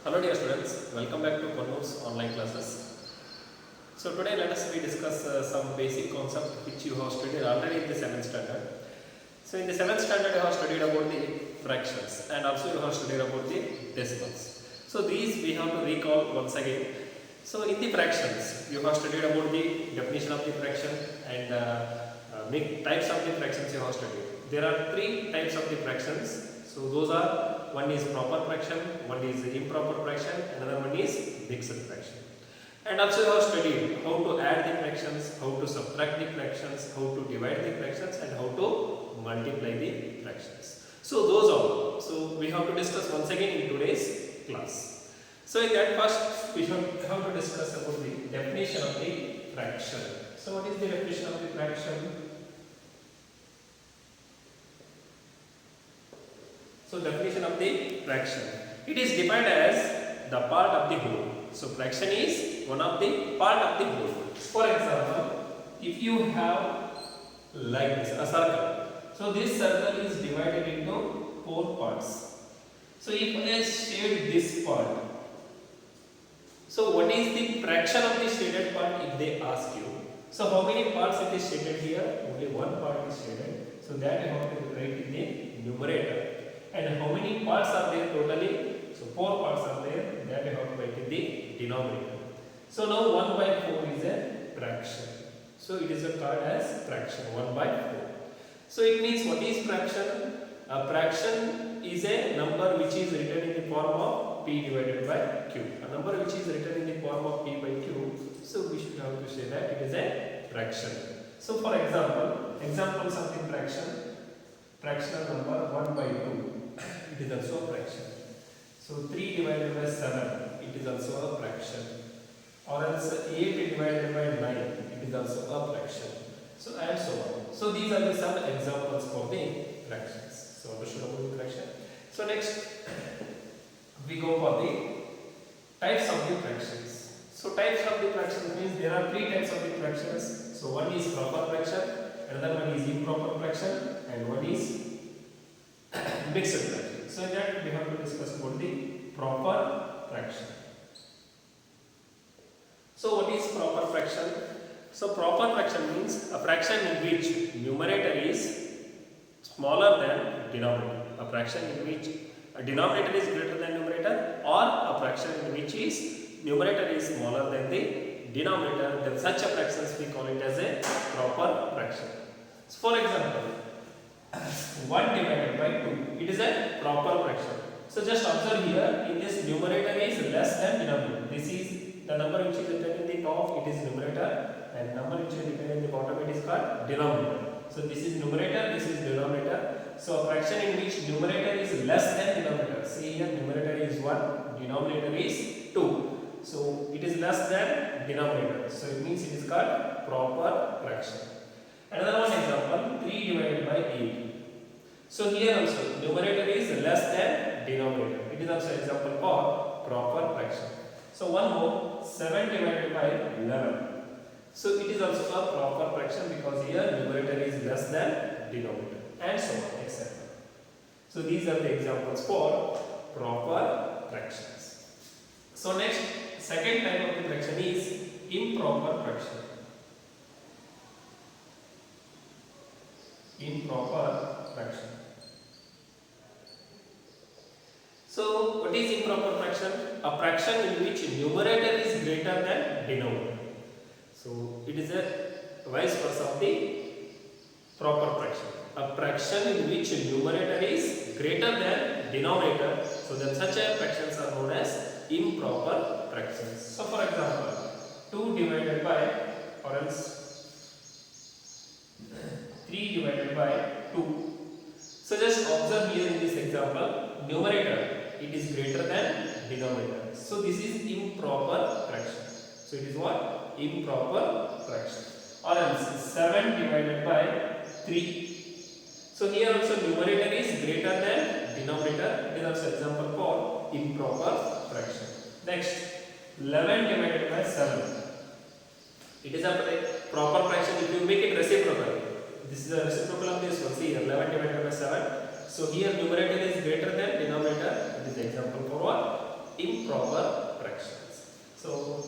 Hello dear students, welcome back to Konnoor's online classes. So today let us discuss some basic concept which you have studied already in the 7th standard. So in the 7th standard you have studied about the fractions and also you have studied about the decimals. So these we have to recall once again. So in the fractions you have studied about the definition of the fraction and types of the fractions you have studied. There are three types of the fractions. So those are, one is proper fraction, one is improper fraction, another one is mixed fraction. And also you have studied how to add the fractions, how to subtract the fractions, how to divide the fractions and how to multiply the fractions. So those are, so we have to discuss once again in today's class. So in that first we have to discuss about the definition of the fraction. So what is the definition of the fraction? So definition of the fraction. It is defined as the part of the whole. So fraction is one of the part of the whole. For example, if you have like this a circle. So this circle is divided into 4 parts. So if I shade this part, so what is the fraction of the shaded part if they ask you? So how many parts it is shaded here? Only one part is shaded. So that you have to write in the numerator. And how many parts are there totally? So 4 parts are there, that you have to write in the denominator. So now 1 by 4 is a fraction. So it is called as fraction, 1 by 4. So it means what is fraction? A fraction is a number which is written in the form of p divided by q. A number which is written in the form of p by q. So we should have to say that it is a fraction. So for examples of the fractional number 1 by 2. It is also a fraction. So 3 divided by 7, it is also a fraction. Or else 8 divided by 9, it is also a fraction. So and so on. So these are the some examples for the fractions. So understood about the fraction. So next we go for the types of the fractions. So types of the fractions means there are 3 types of the fractions. So one is proper fraction, another one is improper fraction, and one is mixed fraction. So in that we have to discuss about the proper fraction. So what is proper fraction? So proper fraction means a fraction in which numerator is smaller than denominator. A fraction in which a denominator is greater than numerator, or a fraction in which is numerator is smaller than the denominator. Then such a fractions we call it as a proper fraction. So for example, 1 divided by 2, it is a proper fraction. So just observe here, in this numerator is less than denominator. This is the number which is written in the top, it is numerator, and number which is written in the bottom, it is called denominator. So this is numerator, this is denominator. So a fraction in which numerator is less than denominator. See here, numerator is 1, denominator is 2. So it is less than denominator. So it means it is called proper fraction. Another one example, 3 divided by 8. So here also numerator is less than denominator. It is also example for proper fraction. So one more, 7 divided by 11. So it is also a proper fraction because here numerator is less than denominator, and so on, etc. So these are the examples for proper fractions. So next, second type of the fraction is improper fraction. Improper fraction. So what is improper fraction? A fraction in which numerator is greater than denominator. So it is a vice versa of the proper fraction. A fraction in which numerator is greater than denominator. So then such a fractions are known as improper fractions. So for example, 2 divided by, or else 3 divided by 2. So just observe here in this example, numerator it is greater than denominator. So this is improper fraction. So it is what? Improper fraction. Or else 7 divided by 3. So here also numerator is greater than denominator. It is also example for improper fraction. Next, 11 divided by 7. It is a proper fraction if you make it reciprocal. This is a reciprocal of this one. See here, 11 divided by 7. So here numerator is greater than denominator. It is example for what? improper fractions. So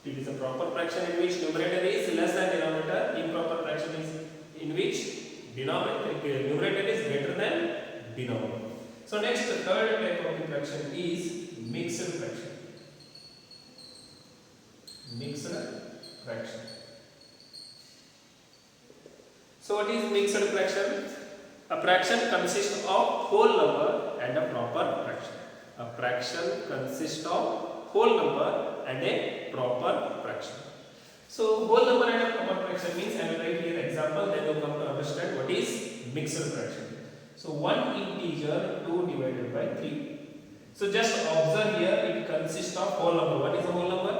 it is a proper fraction in which numerator is less than denominator. Improper fraction is in which numerator is greater than denominator. So next, the third type of the fraction is mixed fraction. Mixed fraction. So what is mixed fraction? A fraction consists of whole number and a proper fraction. A fraction consists of whole number and a proper fraction. So whole number and a proper fraction means, I will write here example, then you come to understand what is mixed fraction. So 1 integer 2 divided by 3. So just observe here, it consists of whole number. What is a whole number?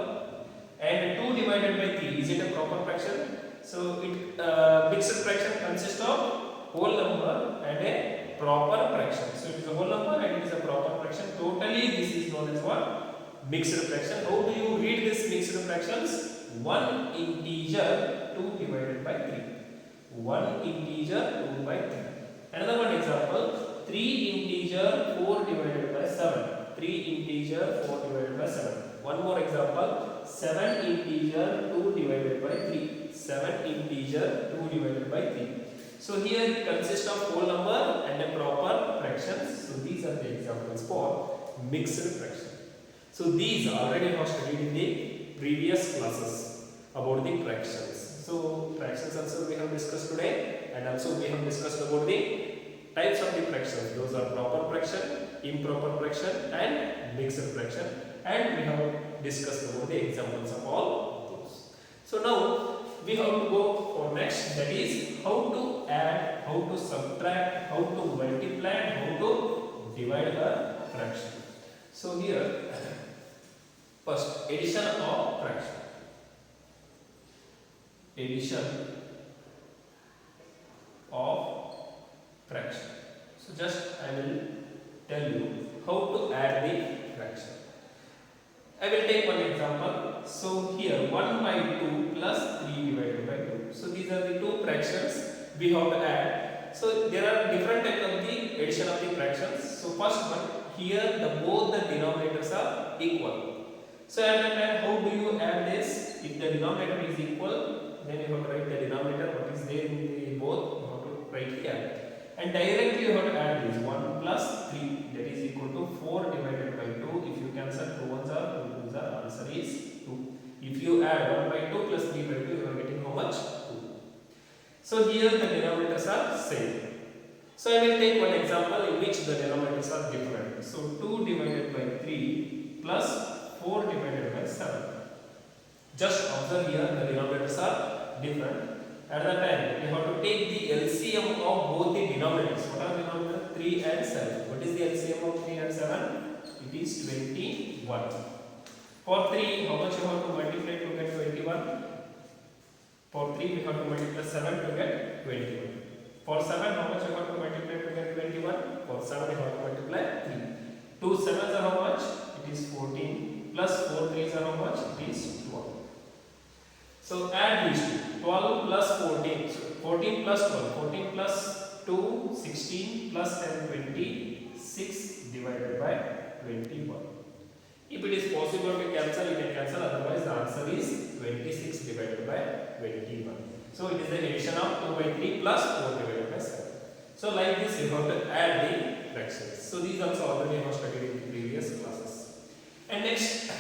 And 2 divided by 3, is it a proper fraction? So it mixed fraction consists of whole number and a proper fraction. So it is a whole number and it is a proper fraction. Totally this is known as what? Mixed fraction. How do you read this mixed fractions? 1 integer 2 divided by 3. 1 integer 2 by 3. Another one example, 3 integer 4 divided by 7. 3 integer 4 divided by 7. One more example, 7 integer 2 divided by 3. 7 integer 2 divided by 3. So here it consists of whole number and a proper fractions. So these are the examples for mixed fraction. So these already have studied in the previous classes about the fractions. So fractions also we have discussed today, and also we have discussed about the types of the fractions. Those are proper fraction, improper fraction and mixed fraction, and we have discussed about the examples of all those. So now we have to go for next, that is how to add, how to subtract, how to multiply, how to divide a fraction. So here first, addition of fraction. Addition of fraction. So just I will tell you how to add the fraction. I will take one example. So here 1 by 2 plus 3 divided by 2. So these are the two fractions we have to add. So there are different types of the addition of the fractions. So first one, here both the denominators are equal. So at that time, how do you add this? If the denominator is equal, then you have to write the denominator, what is there in the both, you have to write here. And directly you have to add this 1 plus 3, that is equal to 4 divided by 2. If you cancel 2 ones are, 2 twos are, answer is 2. If you add 1 by 2 plus 3 by 2, you are getting how much? 2. So here the denominators are same. So I will take one example in which the denominators are different. So 2 divided by 3 plus 4 divided by 7. Just observe here the denominators are different. At that time, you have to take the LCM of both the denominators. What are the denominators? 3 and 7. What is the LCM of 3 and 7? It is 21. For 3, how much you have to multiply to get 21? For 3, we have to multiply 7 to get 21. For 7, how much you have to multiply to get 21? For 7, you have to multiply 3. 2 7s are how much? It is 14. Plus 4 3s are how much? It is 12. So add these two. 12 plus 14. So 14 plus 12. 14 plus 2, 16 plus 10, 26 divided by 21. If it is possible to cancel, you can cancel. Otherwise, the answer is 26 divided by 21. So it is the addition of 2 by 3 plus 4 divided by 7. So like this, you have to add the fractions. So these also already have studied in the previous classes. And next,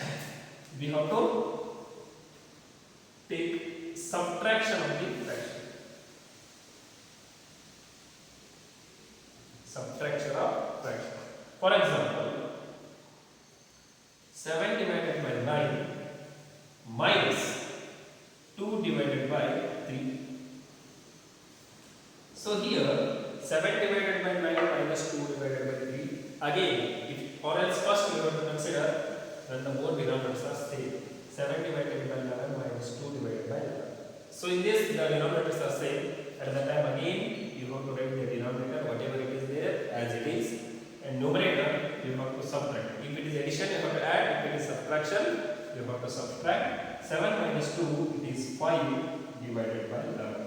we have to take subtraction of the fraction. Subtraction of fraction. For example, 7 divided by 9 minus 2 divided by 3. So here 7 divided by 9 minus 2 divided by 3. Again, if or else first we have to consider when the both denominators are same. 7 divided by 11 minus 2 divided by 11. So in this the denominators are same. At that time again you have to write the denominator whatever it is there as it is, and numerator you have to subtract. If it is addition you have to add, if it is subtraction you have to subtract. 7 minus 2 it is 5 divided by 11.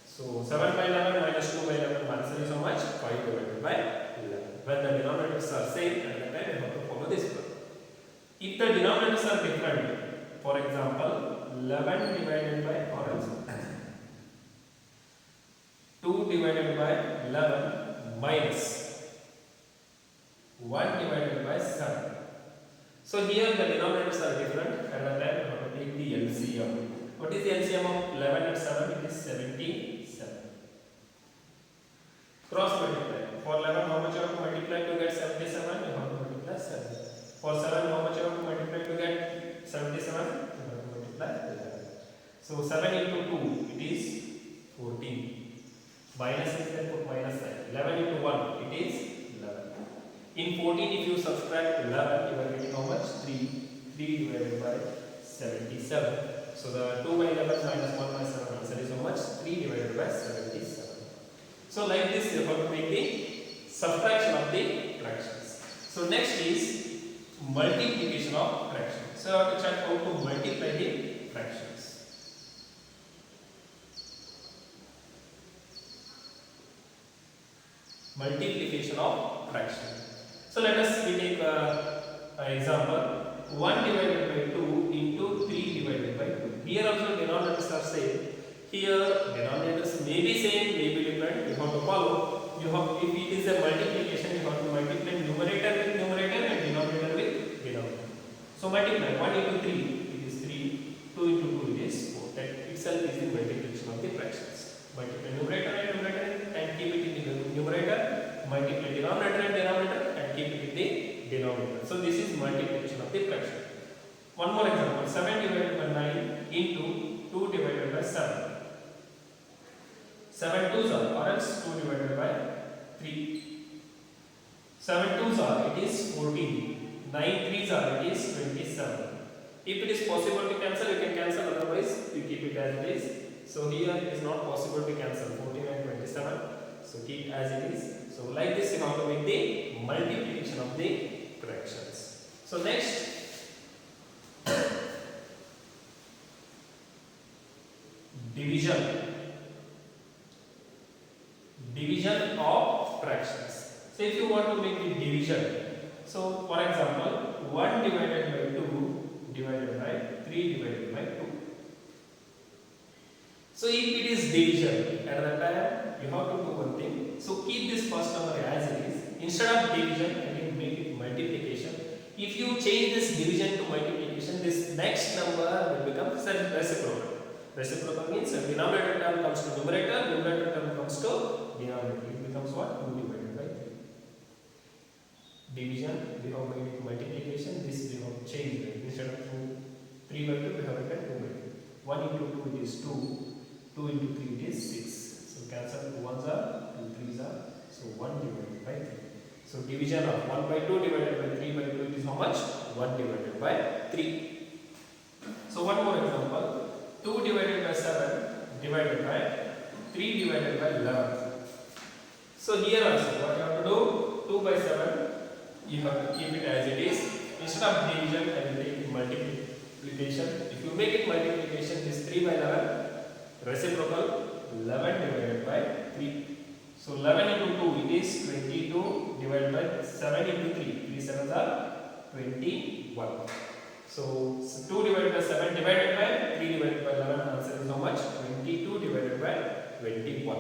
So 7 by 11 minus 2 by 11, answer is how much? 5 divided by 11. When the denominators are same, at that time you have to follow this one. If the denominators are different, for example, 11 divided by, or else 2 divided by 11 minus 1 divided by 7. So here the denominators are different, and then we have to take the LCM. What is the LCM of 11 and 7? It is 77. Cross multiply. For 11, how much you have to multiply to get 77? You have to multiply 7. For 7, how much you have to multiply to get 77? You have to multiply 11. So 7 into 2, it is 14. Minus is then put minus sign. 11 into 1, it is 11. In 14, if you subtract 11, you are getting how much? 3. 3 divided by 77. So the 2 by 11 minus 1 by 7 answer is how much? 3 divided by 77. So like this, you have to make the subtraction of the fractions. So next is multiplication of fractions. So I have to check how to multiply the fractions. Multiplication of fraction. So let us take an example. 1 divided by 2 into 3 divided by 2. Here also denominators are same. Here denominators may be same, may be different. You have to follow. You have, if it is a multiplication, you have to multiply numerator with numerator and denominator with denominator. So multiply 1 into 3, it is 3. 2 into 2, it is 4. That itself is the multiplication of the fractions. Multiply numerator and numerator and keep it in the numerator. Multiply denominator and denominator and keep it in the denominator. So this is multiplication of the fraction. One more example. 7 divided by 9 into 2 divided by 7. 7 2s are, or else 2 divided by 3. 7 2s are, it is 14. 9 3s are, it is 27. If it is possible to cancel, you can cancel, otherwise you keep it as it is. So here it is not possible to cancel 14 and 27. So keep as it is. So like this, you have to make the multiplication of the fractions. So next, division. Division of fractions. So if you want to make the division, so for example, 1 divided by 2 divided by 3 divided by 2. So if it is division, at that time you have to do one thing. So keep this first number as it is. Instead of division, again make it multiplication. If you change this division to multiplication, this next number will become reciprocal. Reciprocal means a denominator term comes to numerator, numerator term comes to denominator. It becomes what? 2 divided by 3. Division, we have made it multiplication. This we have changed it. Instead of 3 by 2, we have written 2 by 2. 1 into 2 it is 2. 2 into 3 it is 6. So cancel 2 1s are, 2 3s are. So 1 divided by 3. So division of 1 by 2 divided by 3 by 2 it is how much? 1 divided by 3. So one more example. 2 divided by 7 divided by 3 divided by 11. So here also what you have to do? 2 by 7, you have to keep it as it is. Instead of division, I will take it multiplication. If you make it multiplication, this 3 by 11, reciprocal 11 divided by 3. So 11 into 2, it is 22 divided by 7 into 3. 3 7s are 21. So 2 divided by 7 divided by 3 divided by 11, answer is how much? 22 divided by 21.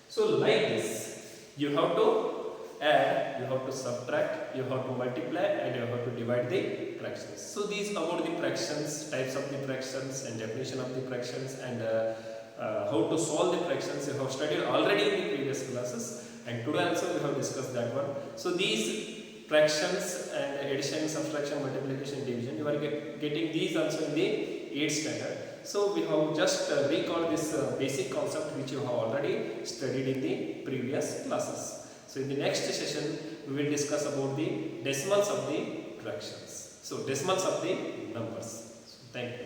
So like this, you have to add, you have to subtract, you have to multiply, and you have to divide the fractions. So these about the fractions, types of the fractions and definition of the fractions, and how to solve the fractions you have studied already in the previous classes, and today also we have discussed that one. So these fractions and addition, subtraction, multiplication, division, you are getting these also in the 8th standard. So we have just recalled this basic concept which you have already studied in the previous classes. So in the next session we will discuss about the decimals of the fractions. So decimals of the numbers. So thank you.